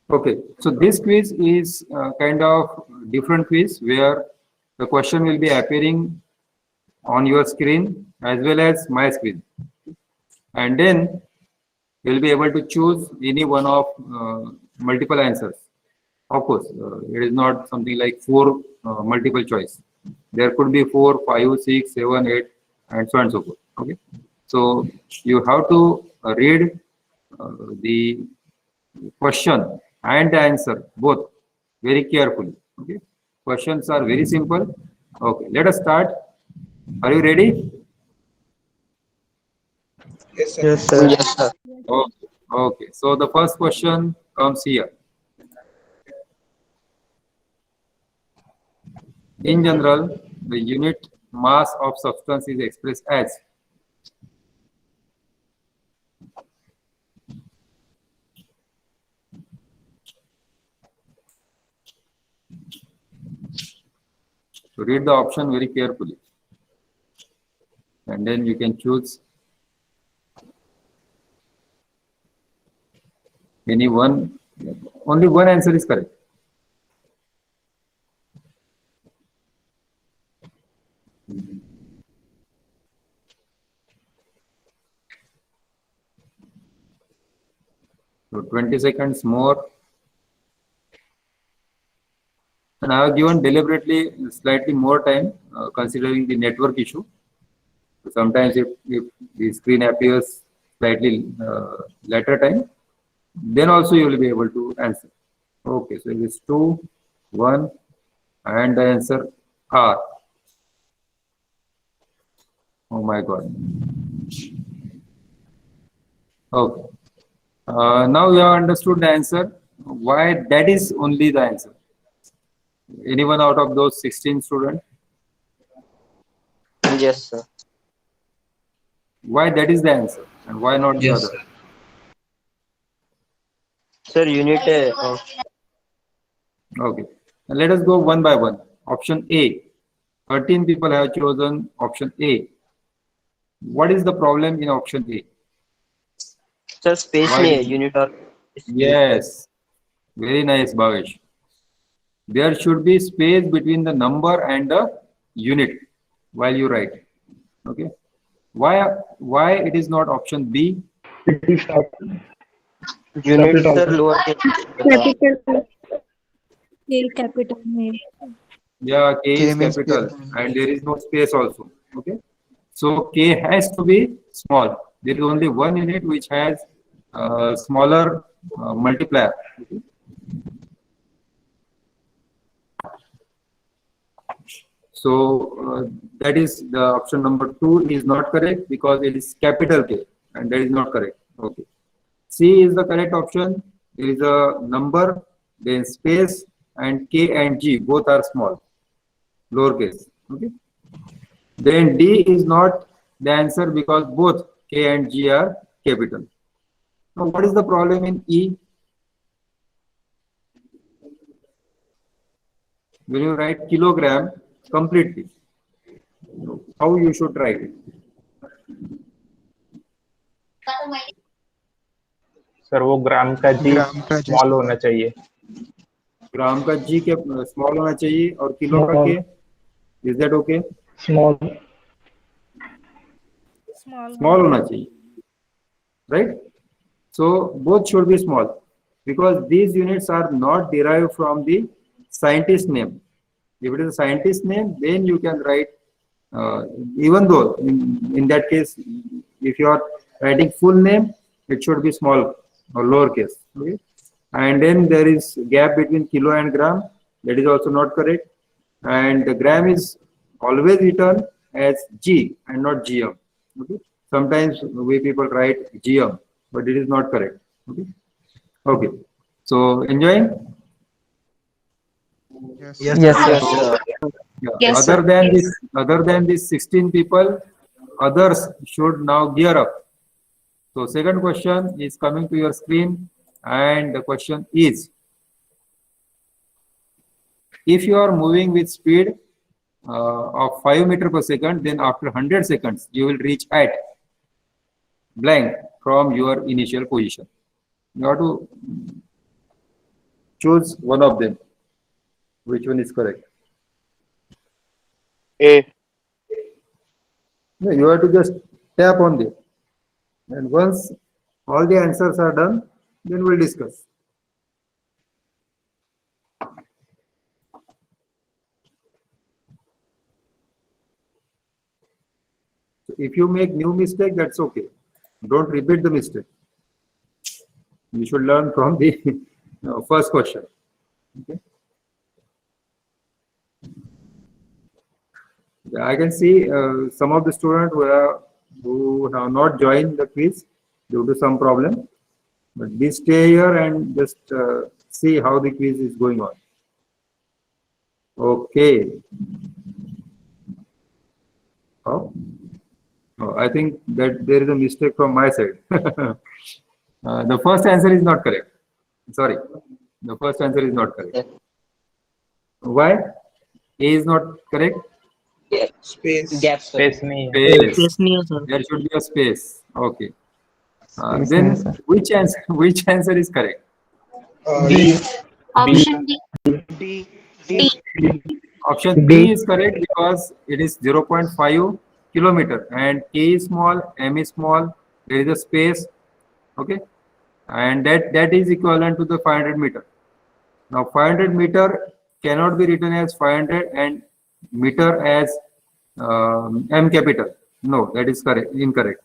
Okay, so this quiz is kind of different quiz where the question will be appearing on your screen as well as my screen, and then you'll be able to choose any one of multiple answers. Of course, it is not something like four multiple choice. There could be 4, 5, 6, 7, 8, and so on and so forth. Okay, so you have to read the question and the answer both very carefully. Okay, questions are very simple. Okay, let us start. Are you ready? Yes, sir. Yes, sir. Yes, sir. Okay. Okay. So the first question comes here. In general, the unit mass of substance is expressed as. So read the option very carefully, and then you can choose any one. Only one answer is correct. So 20 seconds more. And I have given deliberately slightly more time considering the network issue. Sometimes if the screen appears slightly later time, then also you will be able to answer. Okay, so it is 2, 1, and the answer R. Oh my God. Okay. Now you have understood the answer. Why that is only the answer? Anyone out of those 16 students? Yes, sir. Why that is the answer and why not the Yes, other? sir. Sir, unit. Okay. Now let us go one by one. Option A. 13 people have chosen option A. What is the problem in option A? Sir, space Why? नहीं है, unit और space. Yes. Very nice, Bhavesh. There should be space between the number and the unit while you write. Okay. Why it is not option B? It is Unit capital. sir lower case. Capital A, capital A. Yeah, K K is means capital K. and there is no space also. Okay. So K has to be small. There is only one unit which has smaller multiplier. Okay. So that is the option number 2 is not correct because it is capital K and that is not correct. Okay. C is the correct option. There is a number, then space, and K and G both are small, lowercase. Okay. Then D is not the answer because both K and G are capital. Now, what is the problem in E? When you write kilogram completely, how you should write it? Sir वो ग्राम का जी ग्राम का जी small होना चाहिए. ग्राम का G के small होना चाहिए और किलो का K. Is that okay? Small. Small होना चाहिए, right? So both should be small because these units are not derived from the scientist name. If it is a scientist name, then you can write, even though in that case, if you are writing full name, it should be small or lowercase. Okay? And then there is gap between kilo and gram. That is also not correct. And the gram is always written as G and not GM. Okay? Sometimes we people write GM, but it is not correct. Okay. Okay. So enjoying? Yes, Yes, Yes, sir. yes. Yes, sir. Yeah. Yes, Other than this 16 people, others should now gear up. So second question is coming to your screen, and the question is: if you are moving with speed of 5 meters per second, then after 100 seconds you will reach at blank. from your initial position. You have to choose one of them. Which one is correct? A. No, you have to just tap on them. And once all the answers are done, then we'll discuss. So if you make new mistake, that's okay. Don't repeat the mistake. You should learn from the first question. Okay. Yeah, I can see some of the students who have not joined the quiz due to some problem. But please stay here and just see how the quiz is going on. Okay. Oh, I think that there is a mistake from my side. The first answer is not correct. Sorry, the first answer is not correct. Why? A is not correct. Space. Gap, sir. Space नहीं है. Space. Yes, near, sir. There should be a space. Okay. Space Then नहीं है, sir. which answer is correct? D. Option D. D. Option B is correct because it is 0.5 kilometer and K is small, M is small, there is a space, okay, and that is equivalent to the 500 meter. Now 500 meter cannot be written as 500 and meter as M capital. No, that is correct, incorrect.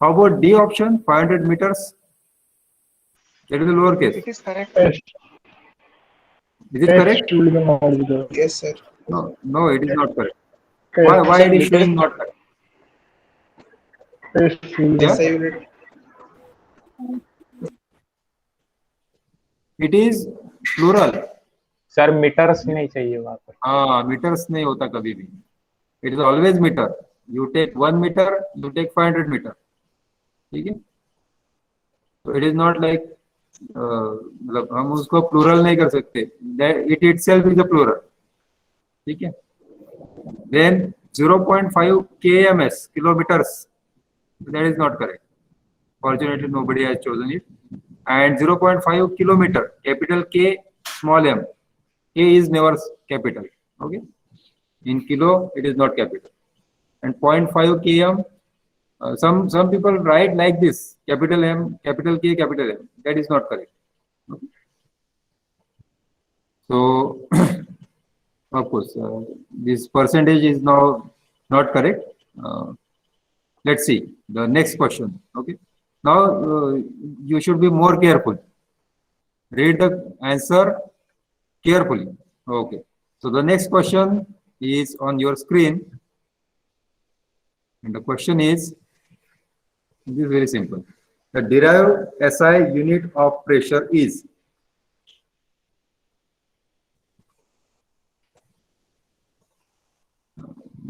How about D option, 500 meters? That is the lowercase. It is correct. Is it correct? Yes, sir. No, it is not correct. Why it is showing not correct? Yes, I will. It is plural. Sir meters नहीं चाहिए वहाँ पर. हाँ, meters नहीं होता कभी भी. It is always meter. You take 1 meter, you take 500 meter. ठीक है? So it is not like मतलब हम उसको plural नहीं कर सकते. That it itself is a plural. ठीक है? Then 0.5 kms, kilometers. That is not correct. Fortunately, nobody has chosen it. And 0.5 kilometer, capital K, small m. K is never capital. Okay. In kilo, it is not capital. And 0.5 km, some people write like this: capital M, capital K, capital M. That is not correct. Okay. So, of course, this percentage is now not correct. Let's see the next question. Okay. Now you should be more careful. Read the answer carefully. Okay. So the next question is on your screen. And the question is, this is very simple. The derived SI unit of pressure is.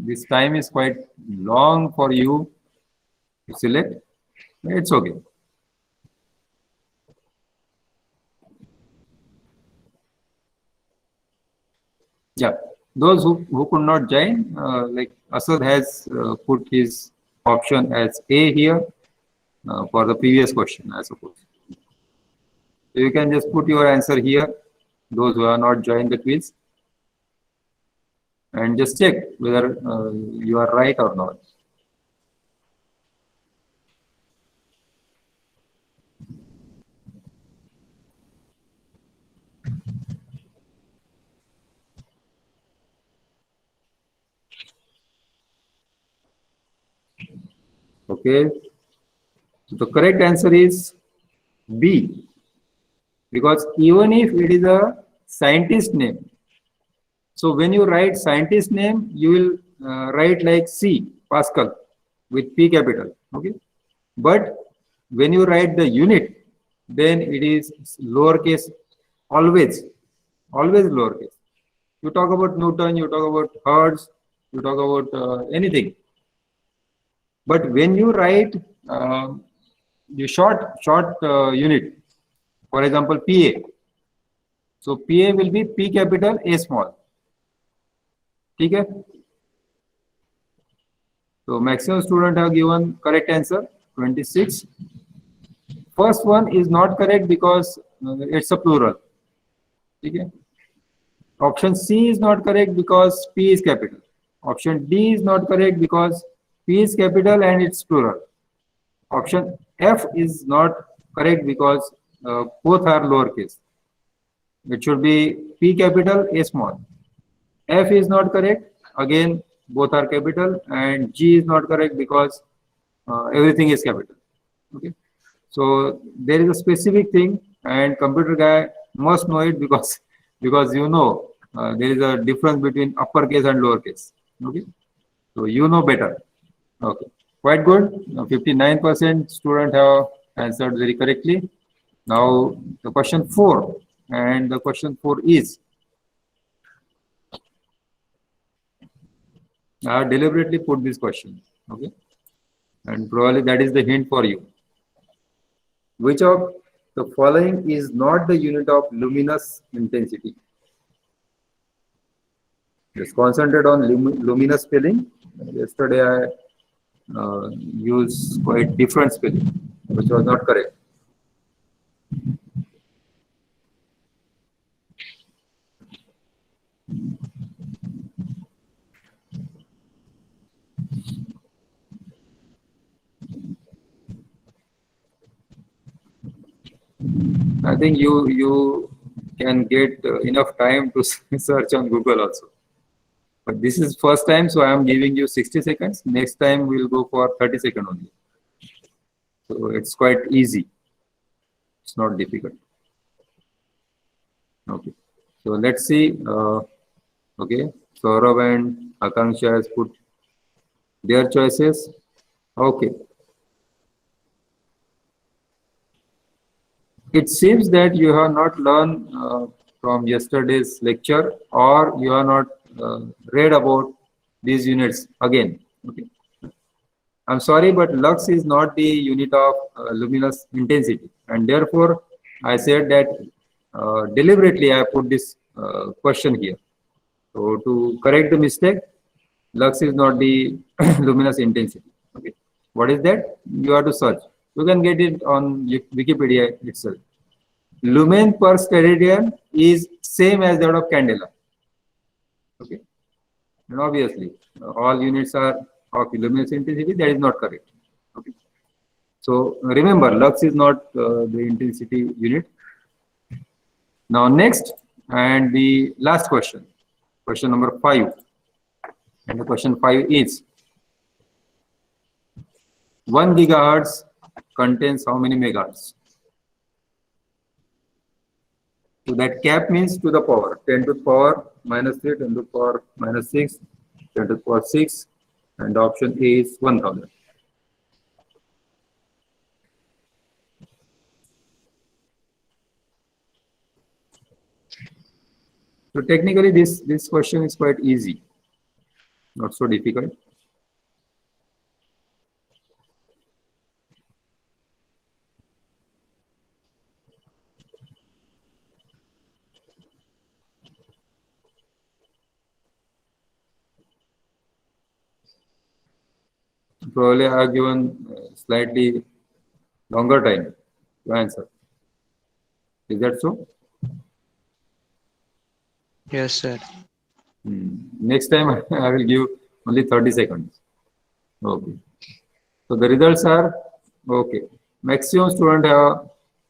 This time is quite long for you to select. It's okay. Yeah, those who could not join, like Asad has put his option as A here for the previous question, I suppose. So you can just put your answer here, those who are not joined the quiz, and just check whether you are right or not. Okay, so the correct answer is B, because even if it is a scientist name, so when you write scientist name, you will write like C, Pascal, with P capital, okay? But when you write the unit, then it is lowercase, always lowercase. You talk about Newton, you talk about Hertz, you talk about anything. But when you write the short unit, for example, PA, so PA will be P capital, A small. Okay? So maximum student have given correct answer 26. first one is not correct because it's a plural. Okay. Option C is not correct because P is capital. Option D is not correct because P is capital and it's plural. Option F is not correct because both are lowercase. It should be P capital, A small. F is not correct. Again, both are capital, and G is not correct because everything is capital. Okay. So there is a specific thing, and computer guy must know it because you know there is a difference between uppercase and lowercase. Okay. So you know better. Okay. Quite good. 59% student have answered very correctly. Now the question 4, and the question 4 is, I have deliberately put this question, okay, and probably that is the hint for you. Which of the following is not the unit of luminous intensity? Just concentrate on luminous spelling. Yesterday I used quite different spelling, which was not correct. I think you can get enough time to search on Google also. But this is first time, so I am giving you 60 seconds. Next time we'll go for 30 seconds only. So it's quite easy. It's not difficult. Okay. So let's see. Okay. Saurabh and Akanksha has put their choices. Okay. It seems that you have not learned from yesterday's lecture, or you have not read about these units again. Okay. I'm sorry, but lux is not the unit of luminous intensity, and therefore I said that deliberately I put this question here. So to correct the mistake, lux is not the luminous intensity. Okay. What is that? You have to search. You can get it on Wikipedia itself. Lumen per steradian is same as that of candela. Okay. And obviously, all units are of luminous intensity. That is not correct. Okay. So remember, lux is not the intensity unit. Now next, and the last question, question number 5. And the question 5 is, 1 gigahertz contains how many megahertz? So that cap means to the power 10 to the power minus 3, 10 to the power minus 6, 10 to the power 6, and option A is 1000. So technically this question is quite easy, not so difficult. Probably I have given slightly longer time to answer. Is that so? Yes, sir. Next time I will give only 30 seconds. Okay. So the results are, okay. Maximum student have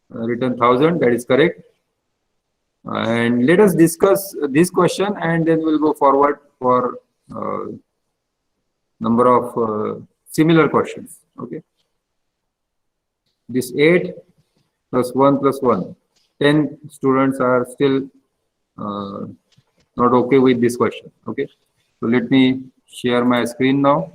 written 1000, that is correct. And let us discuss this question, and then we'll go forward for number of similar questions. Okay. This 8 plus 1 plus 1. 10 students are still not okay with this question. Okay. So let me share my screen now.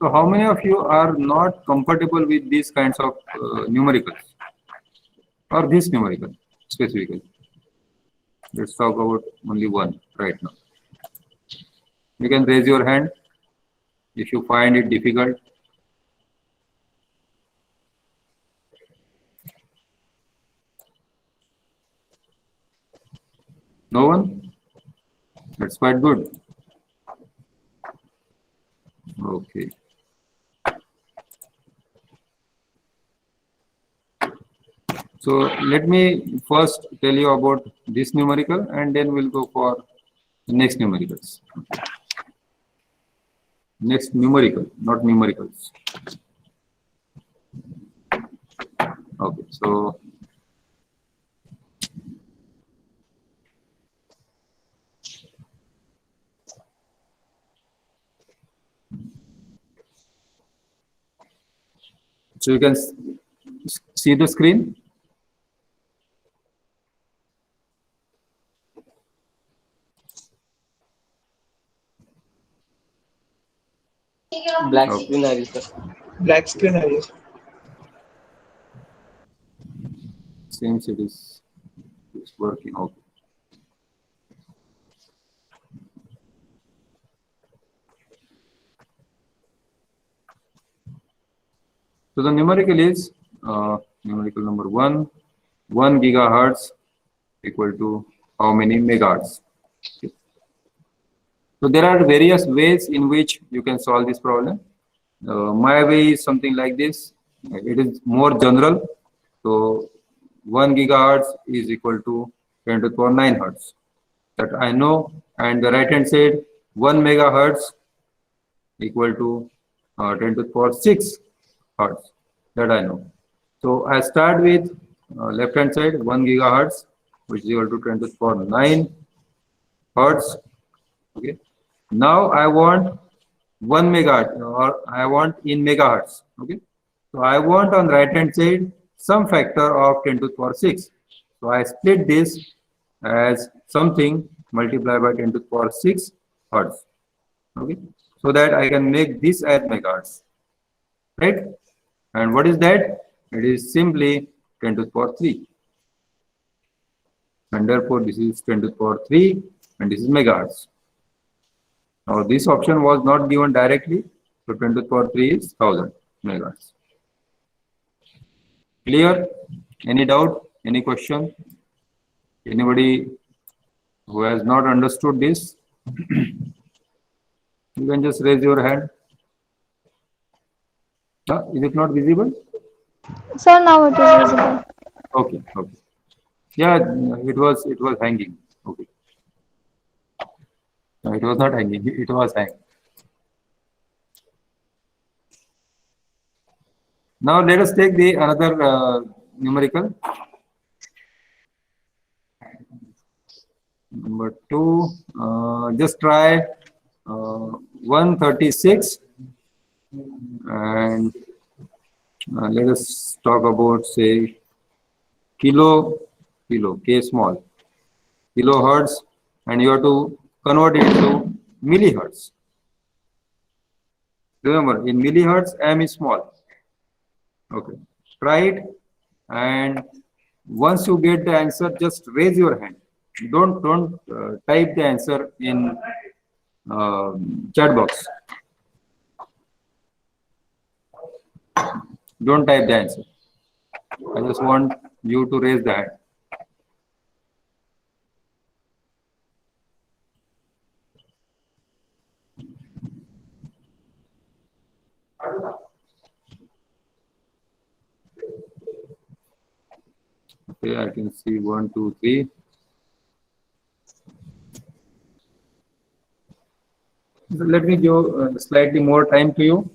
So how many of you are not comfortable with these kinds of numericals, or this numerical specifically? Let's talk about only one right now. You can raise your hand if you find it difficult. No one? That's quite good. Okay. So let me first tell you about this numerical and then we'll go for the next numericals. Next numerical, not numericals. Okay, so you can see the screen. Black Okay. screen are sir. Black screen are you? Seems it's working. Okay. So the numerical is numerical number 1 gigahertz equal to how many megahertz. Okay. So there are various ways in which you can solve this problem. My way is something like this. It is more general. So 1 gigahertz is equal to 10 to the power 9 hertz. That I know. And the right hand side, 1 megahertz equal to 10 to the power 6 hertz. That I know. So I start with left hand side, 1 gigahertz, which is equal to 10 to the power 9 hertz. Okay. Now I want 1 megahertz, or I want in megahertz. Okay. So I want on right hand side some factor of 10 to the power 6. So I split this as something multiplied by 10 to the power 6 hertz. Okay. So that I can make this as megahertz. Right. And what is that? It is simply 10 to the power 3. And therefore this is 10 to the power 3 and this is megahertz. Now this option was not given directly, so 10 to the power 3 is 1000 megahertz. Clear? Any doubt? Any question? Anybody who has not understood this? You can just raise your hand. Is it not visible? Sir, now it is visible. Okay, okay. Yeah, it was hanging. Okay. No, it was not hanging. It was hanging. Now let us take the another numerical. Number 2. Just try 136, and let us talk about, say, kilo, K small, kilohertz, and you have to convert it to millihertz. Remember, in millihertz, m is small. Okay, try it, and once you get the answer, just raise your hand. Don't type the answer in chat box. Don't type the answer. I just want you to raise the hand. Okay, I can see 1, 2, 3. So let me give slightly more time to you.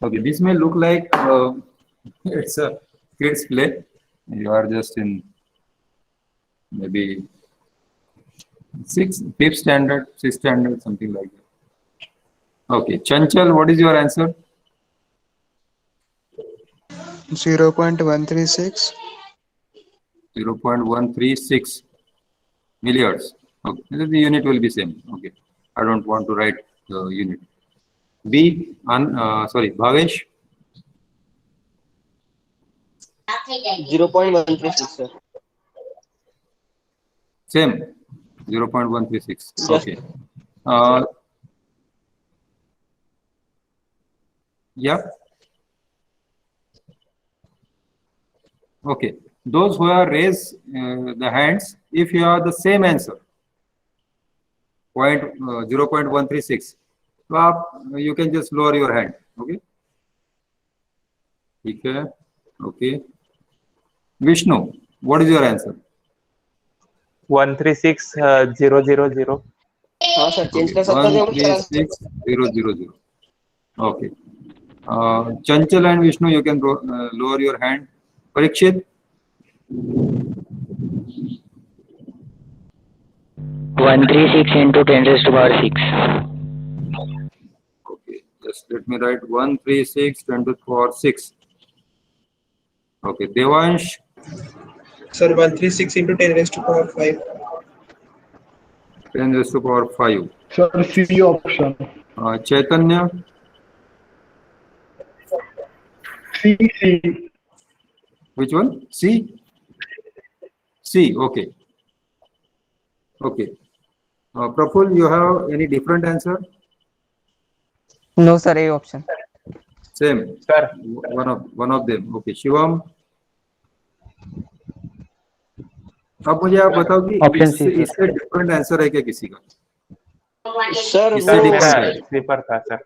Okay, this may look like it's a kids play. You are just in maybe 5th standard, 6th standard, something like that. Okay, Chanchal, what is your answer? 0.136. 0.136. millihertz. Okay, the unit will be same. Okay, I don't want to write the unit. B, sorry, Bhavesh. 0.136, sir. Same, 0.136. Yes. Okay. Yeah. Okay. Those who have raised the hands, if you have the same answer, 0.136, तो आप you can just lower your hand. Okay. ठीक है. Okay. Vishnu, what is your answer? 136000. हाँ sir, change कर सकते हैं हम sir. 136000. Okay. Chanchal and Vishnu, you can lower your hand. Parikshit? 136 into 10 raised to power 6. Okay, just let me write 136 10 to the power 6. Okay, Devansh? Sir, 136 into 10 raised to power 5. 10 raised to power 5. Sir, C option. Chaitanya? C. Which one? C? C, okay. Okay. Praful, you have any different answer? No, sir, A option. Same. Sir, One of them. Okay. Shivam? अब मुझे आप बताओ कि Option C, sir. इससे different answer है क्या किसी का? सर इससे वो different है। स्लीपर था sir.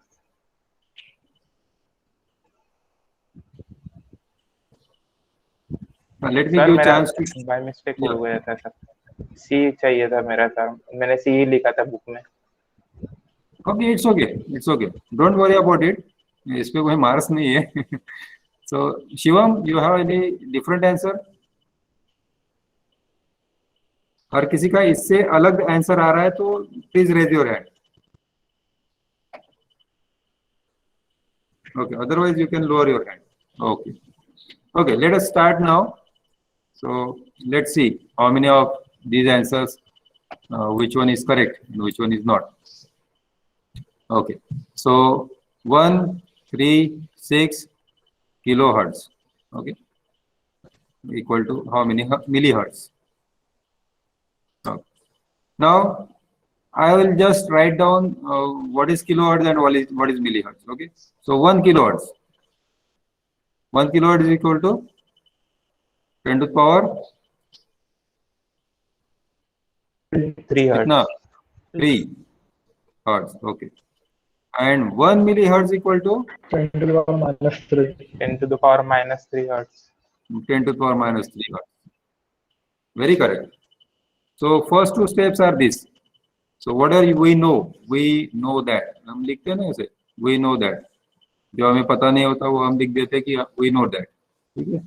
Let me sir give मेरा chance to. बाय मिस्टेक हो Yeah. गया था सर. सी चाहिए था मेरा सर. मैंने सी ही लिखा था बुक में. Okay, it's okay. It's okay. Don't worry about it. इस पे कोई मार्क्स नहीं है. So Shivam, you have any different answer? हर किसी का इससे अलग आंसर आ रहा है तो please raise your hand. Okay, otherwise you can lower your hand. Okay. Okay, let us start now. So let's see how many of these answers, which one is correct and which one is not. Okay, so 136 kilohertz, okay, equal to how many millihertz? Okay. Now I will just write down what is kilohertz and what is millihertz. Okay, so 1 kilohertz. 1 kilohertz is equal to 10 to the power 3 hertz. कितना? 3 hertz. Okay, and 1 millihertz equal to 10 to the power minus 3. 10 to the power minus 3 hertz. 10 to the power minus 3 hertz. Very correct. So first two steps are this. So what are we know? We know that. हम लिखते हैं ना ऐसे. We know that. जो हमें पता नहीं होता वो हम लिख देते हैं कि we know that. ठीक है.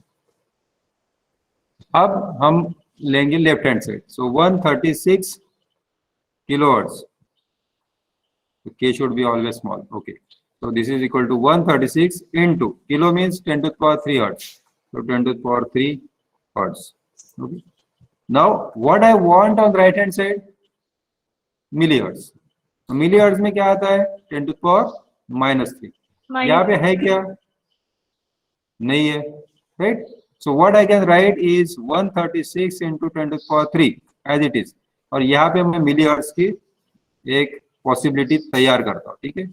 अब हम लेंगे left hand side. So 136 kilohertz. So K should be always small. Okay. So this is equal to 136 into kilo means 10 to the power 3 hertz. So 10 to the power 3 hertz. Okay. Now what I want on the right hand side? Millihertz. तो millihertz में क्या आता है? 10 to the power minus 3. यहाँ पे है क्या? नहीं है, right? So what I can write is 136 into 10 to the power 3 as it is. और यहाँ पे मैं millihertz की एक possibility तैयार करता हूँ, ठीक है?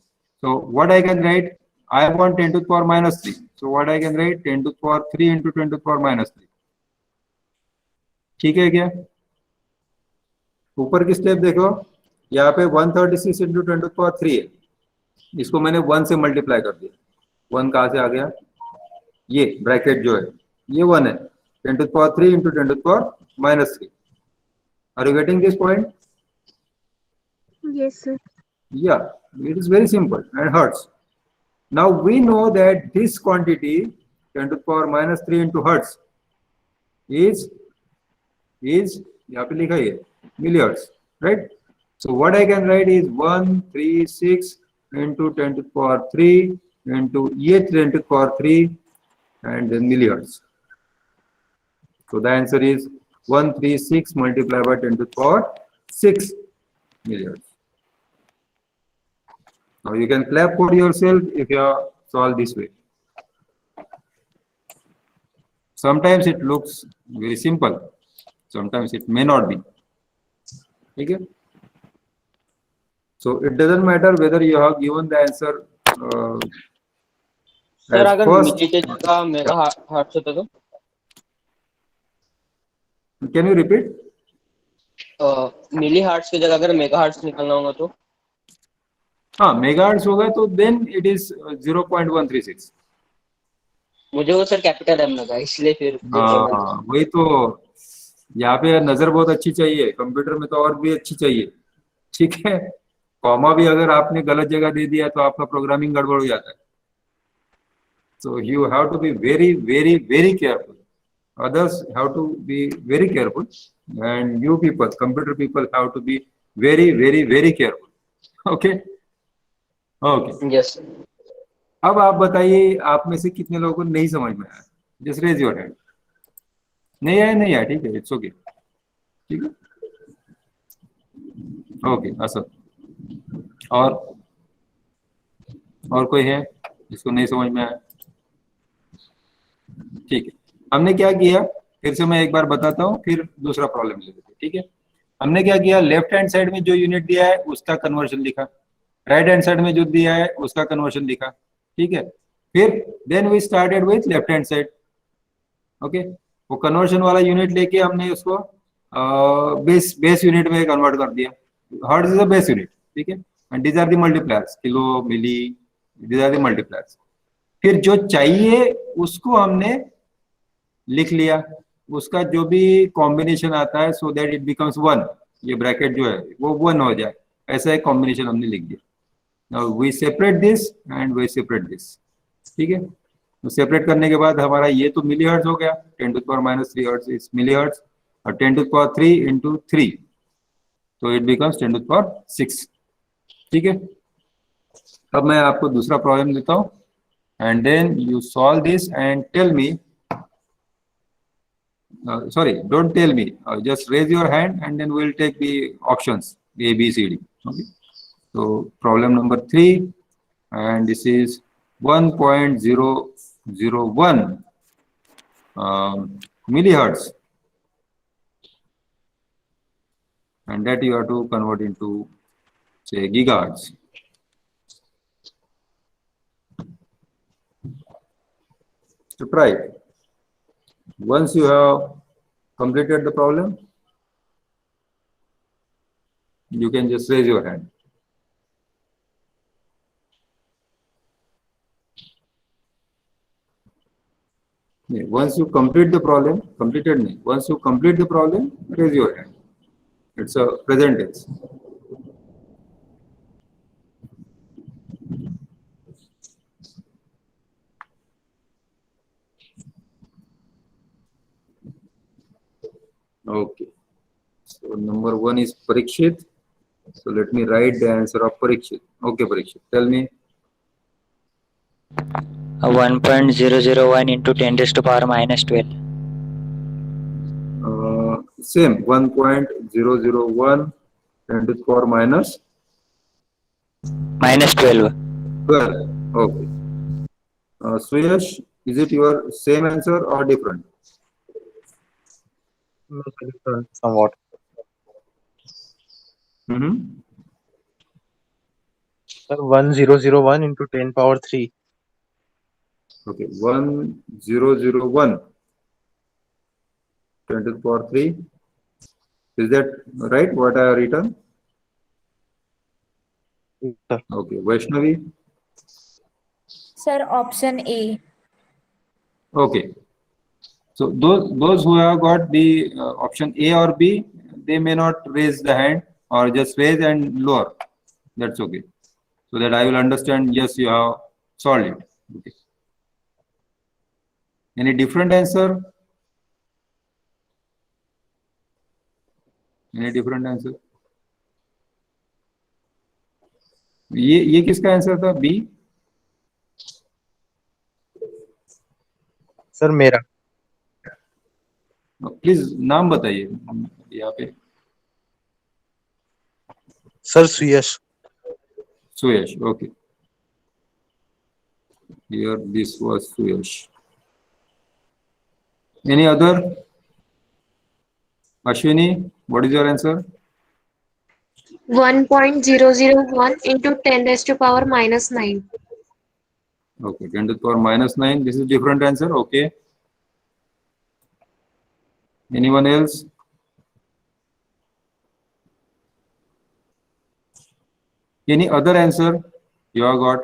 So what I can write? I want 10 to the power minus 3. So what I can write? 10 to the power 3 into 10 to the power minus 3. ठीक है क्या? ऊपर की स्टेप देखो, यहाँ पे 136 into 10 to the power 3 है. इसको मैंने 1 से मल्टीप्लाई कर दिया. 1 कहाँ से आ गया? ये ब्रैकेट जो है ये 1 है. 10 to the power 3 into 10 to the power minus 3. Are you getting this point? Yes, sir. Yeah, it is very simple and hertz. Now we know that this quantity 10 to the power minus 3 into hertz is यहाँ पे लिखा है millihertz, right? So what I can write is 136 into 10 to the power 3 into 10 to the power 3 and then millihertz. So the answer is 136 multiplied by 10 to the power 6 millihertz. Now you can clap for yourself if you are solved this way. Sometimes it looks very simple, sometimes it may not be. Okay? So it doesn't matter whether you have given the answer sir as अगर first. Milli के जगह mega hertz होता तो Can you repeat? Milli hertz की जगह अगर mega hearts निकलना होगा तो हाँ, मेगाहर्ट्ज होगा तो then it is 0.136. मुझे वो सर कैपिटल एम लगा इसलिए फिर 0.1 हाँ, वही तो। यहाँ पे नजर बहुत अच्छी चाहिए, कंप्यूटर में तो और भी अच्छी चाहिए। ठीक है, कॉमा भी अगर आपने गलत जगह दे दिया तो आपका प्रोग्रामिंग गड़बड़ हो जाता है। So you have to be very, very, very careful. Others have to be very careful, and you people, computer people, have to be very, very, very careful. Okay? Okay. Yes अब आप बताइए, आप में से कितने लोगों को नहीं समझ में आया? Just raise your hand. नहीं आया, नहीं आया, ठीक है, इट्स ओके। ठीक है, ओके असद। और कोई है जिसको नहीं समझ में आया? ठीक है, हमने क्या किया, फिर से मैं एक बार बताता हूँ, फिर दूसरा प्रॉब्लम ले लेते हैं। ठीक है, हमने क्या किया, लेफ्ट हैंड साइड में जो यूनिट दिया है उसका कन्वर्शन लिखा, राइट हैंड साइड में जो दिया है उसका कन्वर्शन लिखा। ठीक है, फिर then we started with left hand side. Okay, वो कन्वर्शन वाला यूनिट लेके हमने उसको बेस यूनिट में कन्वर्ट कर दिया। Hertz is a base unit. ठीक है, and these are the multipliers, kilo, milli, these are the multipliers. फिर जो चाहिए उसको हमने लिख लिया, उसका जो भी कॉम्बिनेशन आता है, सो दैट इट बिकम्स 1, ये ब्रैकेट जो है वो 1 हो जाए, ऐसा एक कॉम्बिनेशन हमने लिख दिया। Now we separate this and we separate this. ठीक है, तो सेपरेट करने के बाद हमारा ये तो मिली हर्ट्ज हो गया, 10 to the power -3 hertz is milli hertz, और 10 to the power 3 into 3, तो it becomes 10 to the power 6। ठीक है, अब मैं आपको दूसरा प्रॉब्लम देता हूँ, and then you solve this and tell me, sorry, don't tell me, just raise your hand and then we'll take the options A, B, C, D. Okay, so problem number 3, and this is 1.001 millihertz, and that you have to convert into, say, gigahertz. To try it. Once you have completed the problem, you can just raise your hand. Once you complete the problem, once you complete the problem, raise your hand. It's a present tense. Okay, so number 1 is Parikshit. So let me write the answer of Parikshit. Okay, Parikshit, tell me. 1.001 into 10 raised to power -12. Same, 1.001 10 to the power -12. Okay. Suyash, is it your same answer or different? Somewhat. Sir, 1001 into 10 power 3. Okay, 1001 10 to the power 3. Is that right? What I have written? Sir. Okay, Vaishnavi. Sir, option A. Okay, so those who have got the option A or B, they may not raise the hand or just raise and lower. That's okay, so that I will understand. Yes, you have solved it. Okay. Any different answer? Any different answer? ये किसका answer था? B? Sir मेरा। Please नाम बताइए यहाँ पे। Sir, Suyash. Suyash, okay. Here this was Suyash. Any other? Ashwini, what is your answer? 1.001 into 10 raised to power minus 9. Okay, 10 to the power minus 9. This is different answer. Okay. Anyone else? Any other answer you have got?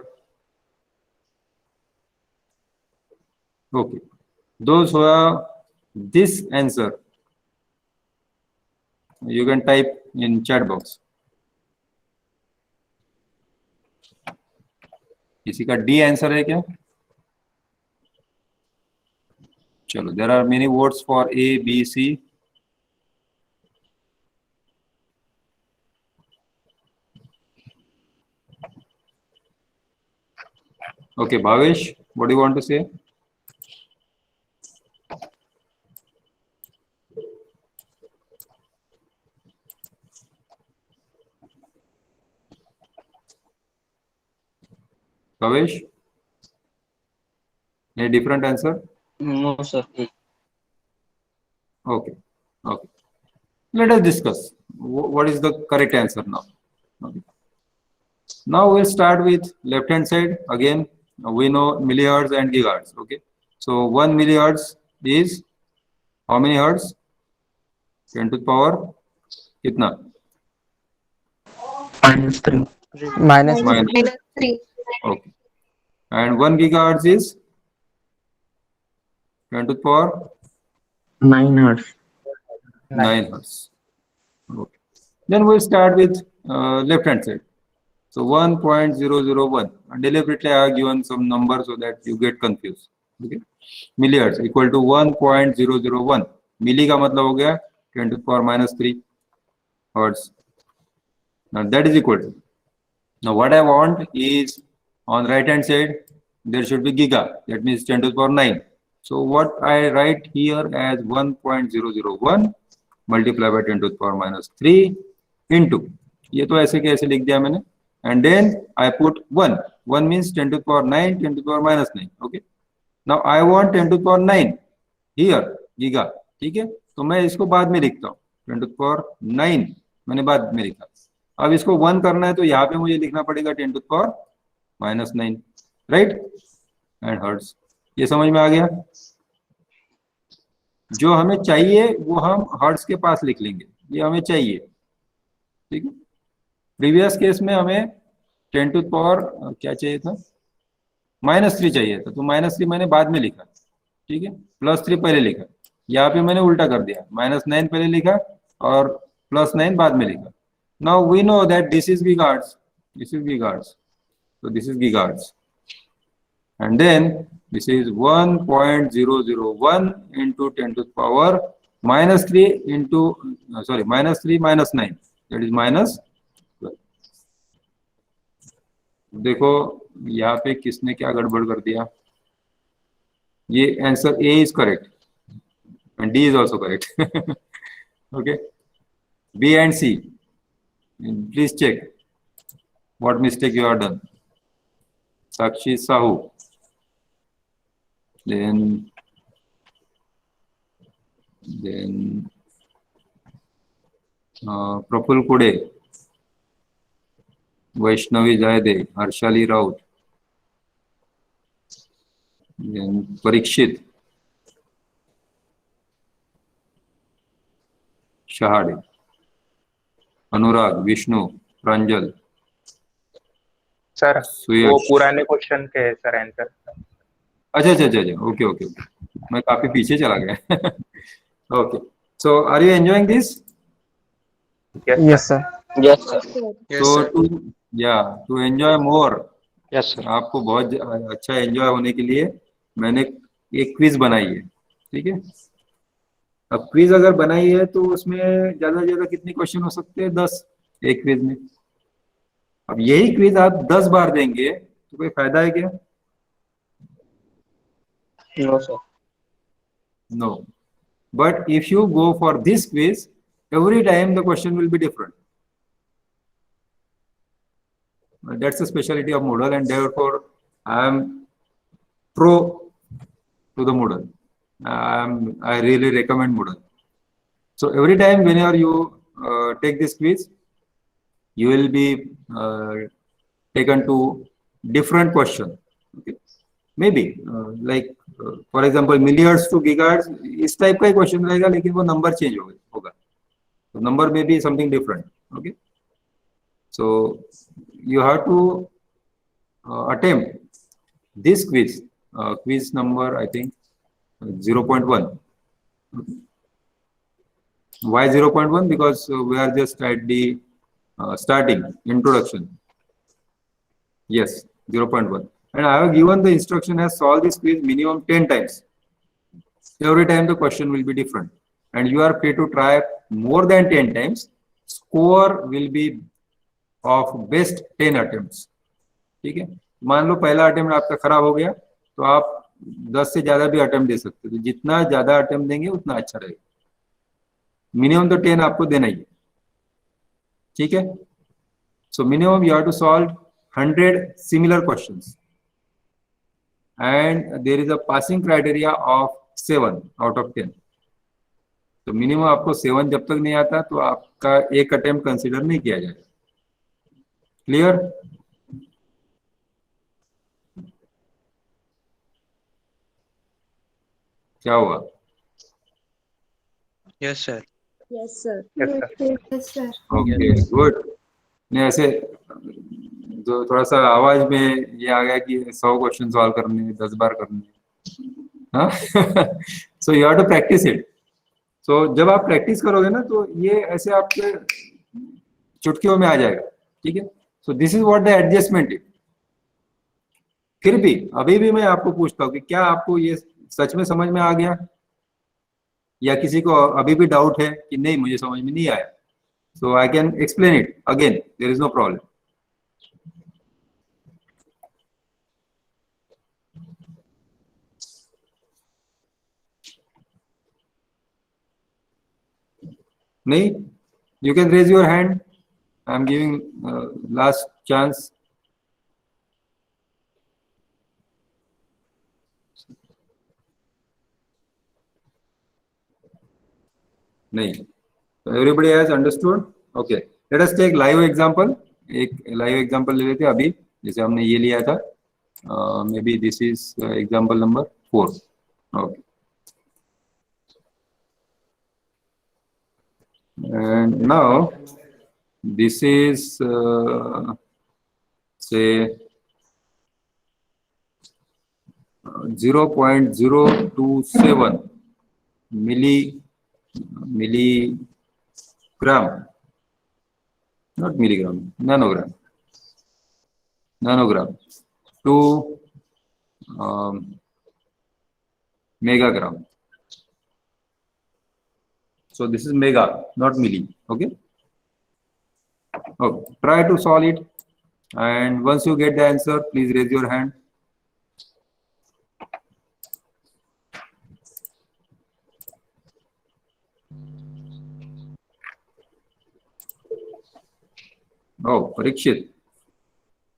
Okay. Those who have this answer, you can type in chat box. किसी का D answer है क्या? चलो, there are many votes for A, B, C. Okay, Bhavesh, what do you want to say? Bhavesh, any different answer? No, sir. Okay, okay. Let us discuss what is the correct answer now. Okay. Now we'll start with left hand side. Again, we know millihertz and gigahertz. Okay, so 1 millihertz is how many hertz? 10 to the power kitna? minus Minus 3. Okay. And 1 gigahertz is 10 to the power 9 hertz. 9 hertz. Okay. Then we'll start with left hand side. So 1.001. And deliberately I have given some number so that you get confused. Okay. Millihertz equal to 1.001. Milli का मतलब हो गया 10 to the power minus 3 hertz. Now that is equal to. Now what I want is on right hand side there should be giga. That means 10 to the power 9. So what I write here as 1.001 multiply by 10 to the power minus 3 into, ये तो ऐसे के ऐसे लिख दिया मैंने, and then I put 1. 1 means 10 to the power 9, 10 to the power minus 9. Okay. Now I want 10 to the power 9 here, giga. ठीक है, तो मैं इसको बाद में लिखता हूँ. 10 to the power 9 मैंने बाद में लिखा. अब इसको 1 करना है तो यहाँ पे मुझे लिखना पड़ेगा 10 to the power minus 9, right? And hertz. ये समझ में आ गया? जो हमें चाहिए वो हम हर्ट्ज के पास लिख लेंगे, ये हमें चाहिए. ठीक है. प्रीवियस केस में हमें 10 टू द पावर क्या चाहिए था? -3 चाहिए था, तो -3 मैंने बाद में लिखा. ठीक है, +3 पहले लिखा. यहाँ पे मैंने उल्टा कर दिया, -9 पहले लिखा और +9 बाद में लिखा. Now we know that this is gigahertz, this is gigahertz, so this is gigahertz, and then this is 1.001 into 10 to the power -3 into -3 minus 9, that is -12. देखो यहाँ पे किसने क्या गड़बड़ कर दिया. ये answer A is correct and D is also correct. Okay, B and C, please check what mistake you have done. Sakshi Sahu, then Praful Kude, Vaishnavi Jayade, Harshali Raut, then Parikshit, Shahade, Anurag, Vishnu, Pranjal, sir वो Suyash. पुराने question के है sir answer. अच्छा, okay okay, मैं काफी पीछे चला गया. Okay, so are you enjoying this? Yes, sir. Yes, sir. So to enjoy more, Yes, sir. आपको बहुत अच्छा एंजॉय होने के लिए मैंने एक क्विज बनाई है. ठीक है, अब क्विज अगर बनाई है तो उसमें ज्यादा से ज्यादा कितने क्वेश्चन हो सकते हैं? 10 एक क्विज में. अब यही क्विज आप 10 बार देंगे तो कोई फायदा है क्या? No, sir. No. But if you go for this quiz, every time the question will be different. That's the specialty of Moodle, and therefore I am pro to the Moodle. I really recommend Moodle. So every time whenever you take this quiz, you will be taken to different question. Okay. Maybe for example milliards to gigahertz इस type का question रहेगा, लेकिन वो number change होगा, तो number में भी something different. Okay, so you have to attempt this quiz, quiz number I think 0.1. Why 0.1? Because we are just at the starting introduction. Yes, 0.1. And I have given the instruction as solve this quiz minimum 10 times. Every time the question will be different, and you are free to try more than 10 times. Score will be of best 10 attempts. ठीक है, मान लो पहला attempt आपका खराब हो गया, तो आप 10 से ज्यादा भी अटेम्प्ट दे सकते हो. तो जितना ज्यादा अटेम्प्ट देंगे उतना अच्छा रहेगा. मिनिमम तो 10 आपको देना ही है. ठीक है, so minimum you have to solve 100 similar questions, and there is a passing criteria of 7 out of 10. तो मिनिमम आपको 7 जब तक नहीं आता तो आपका एक अटेम्प्ट कंसीडर नहीं किया जाएगा. क्लियर? क्या हुआ? Yes, sir. Yes, sir. Yes, sir. Okay, good. नहीं ऐसे जो थोड़ा सा आवाज में ये आ गया कि 100 क्वेश्चन सॉल्व करने 10 बार करने. हाँ, so you have to practice it. So जब आप प्रैक्टिस करोगे ना तो ये ऐसे आपके चुटकियों में आ जाएगा. ठीक है, so this is what the adjustment is. फिर भी अभी भी मैं आपको पूछता हूँ कि क्या आपको ये सच में समझ में आ गया, या किसी को अभी भी डाउट है कि नहीं मुझे समझ में नहीं आया? So I can explain it again, there is no problem. नहीं, you can raise your hand. I am giving last chance. नहीं, so everybody has understood. Okay, let us take live example. एक live example ले लेते हैं अभी, जैसे हमने ये लिया था. Maybe this is example number 4. Okay. And now this is say 0.027 milligram, not milligram, nanogram to megagram. So this is mega, not milli. Okay. Okay. Try to solve it, and once you get the answer, please raise your hand. Oh, Parikshit,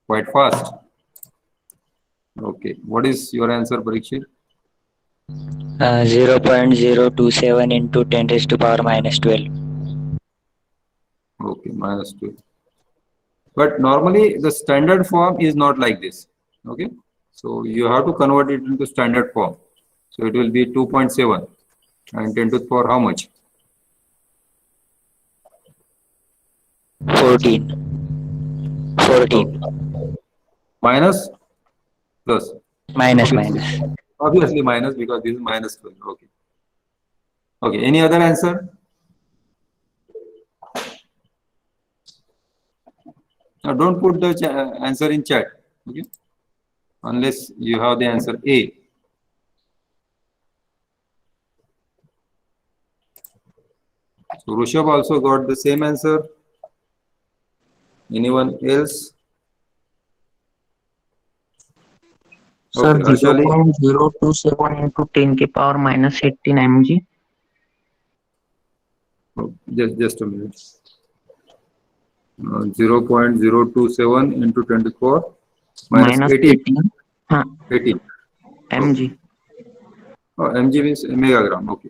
quite fast. Okay, what is your answer, Parikshit? 0.027 into 10 raised to power minus 12. Okay, minus 12. But normally the standard form is not like this. Okay, so you have to convert it into standard form. So it will be 2.7 and 10 to the power how much? 14. Minus? Plus? Minus. Obviously minus, because this is minus 12. Okay. Okay, any other answer? Now don't put the answer in chat. Okay, unless you have the answer A. So Rushabh also got the same answer. Anyone else? Sir, Okay, Arshali? 0.027 into 10 के power minus 18 mg. Just a minute. 0.027 into 10 to the power minus minus 18. 18. Huh. 18. mg. Oh, mg means megagram. Okay.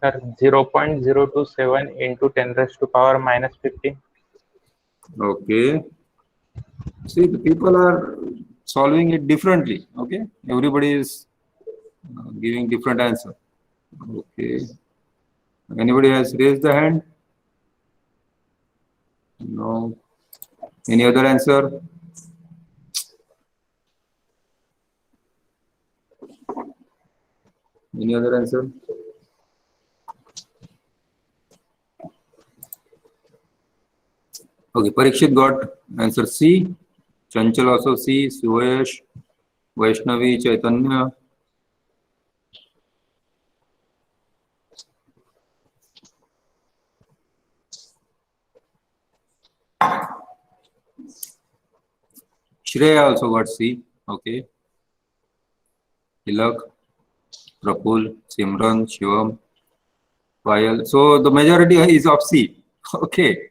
Sir, 0.027 into 10 raised to power minus 15. Okay. See, the people are solving it differently. Okay. Everybody is giving different answer. Okay. Anybody has raised the hand? No. Any other answer? Any other answer? Okay, Parikshit got answer C. Chanchal also C. Suyash, Vaishnavi, Chaitanya. Shreya also got C. Okay. Tilak, Praful, Simran, Shivam, Payal. So the majority is of C. Okay.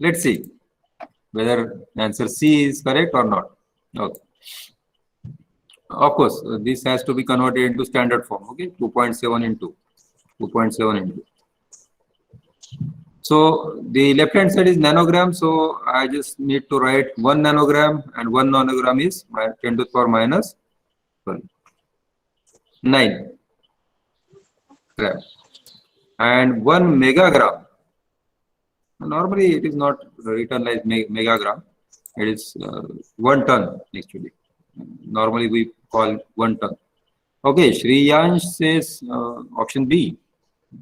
Let's see whether answer C is correct or not. Okay. Of course, this has to be converted into standard form. Okay, 2.7 into 2.7 into. So the left hand side is nanogram. So I just need to write 1 nanogram, and 1 nanogram is 10 to the power minus 9 gram, and 1 megagram. Normally it is not written like megagram. It is 1 ton actually. Normally we call 1 ton. Okay, Shriyansh says option B,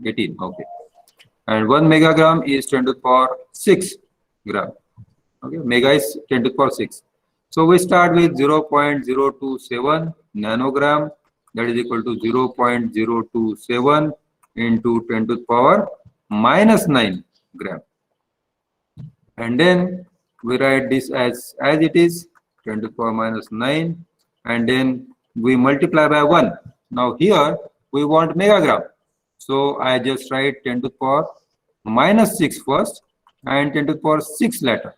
18. Okay, and 1 megagram is 10 to the power 6 gram. Okay, mega is 10 to the power 6. So we start with 0.027 nanogram. That is equal to 0.027 into 10 to the power minus 9 gram. And then we write this as it is, 10 to the power minus 9, and then we multiply by 1. Now here we want megagram, so I just write 10 to the power minus 6 first and 10 to the power 6 later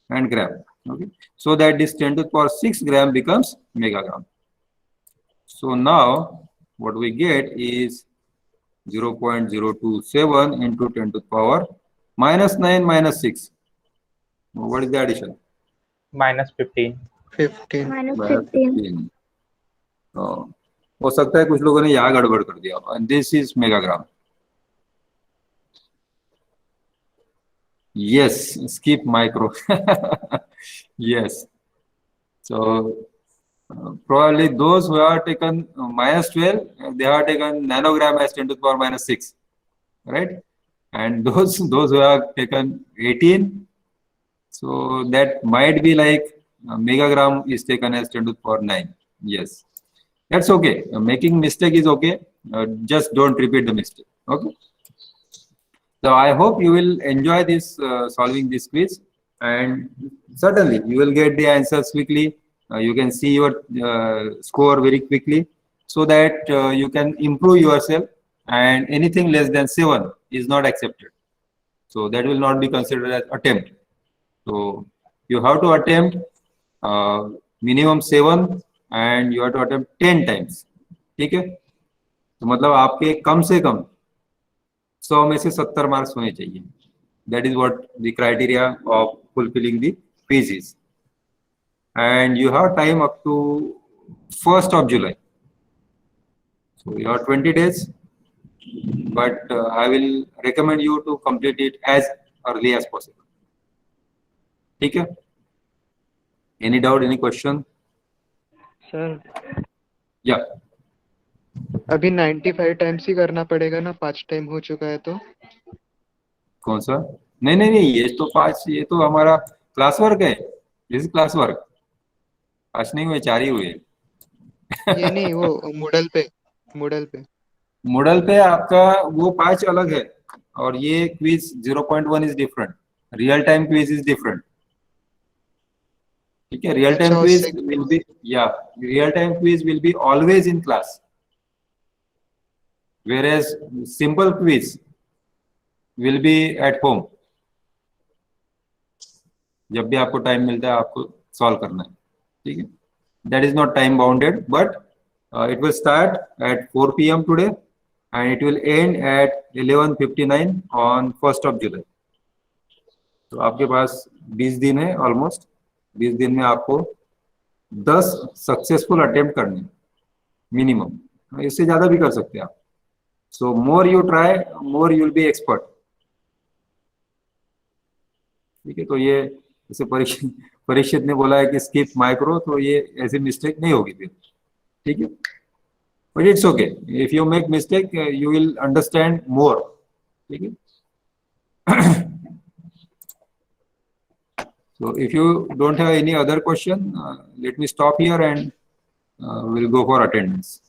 and gram. Okay, so that this 10 to the power 6 gram becomes megagram. So now what we get is 0.027 into 10 to the power minus 9 minus 6. What is the addition? Minus 15. 15. minus Minus 15. 15. हो सकता है कुछ लोगों ने यहाँ गड़बड़ कर दिया. And this is megagram. Yes, skip micro. Yes. So probably those who have taken minus 12, they have taken nanogram as 10 to the power minus 6, right? And those who have taken 18, so that might be like megagram is taken as 10 to the power 9. Yes, that's okay. Making mistake is okay. Just don't repeat the mistake. Okay. So I hope you will enjoy this solving this quiz, and certainly you will get the answers quickly. You can see your score very quickly, so that you can improve yourself, and anything less than 7 is not accepted. So that will not be considered as attempt. So you have to attempt minimum 7 and you have to attempt 10 times. ठीक है? तो मतलब आपके कम से कम 100 में से 70 marks होने चाहिए. That is what the criteria of fulfilling the quiz is. And you have time up to 1st of July. So you have 20 days, but I will recommend you to complete it as early as possible. ठीक है? Any doubt, any question? Sir Yeah. अभी 95 times ही करना पड़ेगा ना, 5 time हो चुका है तो. कौन सा? नहीं, ये तो 5, ये तो हमारा क्लास वर्क है. This is class work. 5 नहीं हुए, 4 ही हुए. ये नहीं, वो मॉडल पे आपका वो 5 अलग है, और ये quiz 0.1 is different. Real time quiz is different. ठीक है, रियल टाइम अच्छा, क्विज उससे- विल बी, या real time quiz will be always in class, whereas simple quiz will be at home. जब भी आपको टाइम मिलता है आपको सॉल्व करना है, ठीक है. That is not time bounded, but it will start at 4 p.m. today and it will end at 11:59 on 1st of July. तो आपके पास 20 दिन है, ऑलमोस्ट 20 दिन में आपको 10 सक्सेसफुल अटेम्प्ट करने मिनिमम, इससे ज्यादा भी कर सकते हैं आप. So more you try, more you will be expert. ठीक है, तो ये जैसे परीक्षित ने बोला है कि स्किप माइक्रो, तो ये ऐसी मिस्टेक नहीं होगी फिर, ठीक है. But it's okay, if you make mistake you will understand more, ठीक है. So if you don't have any other question, let me stop here and we'll go for attendance.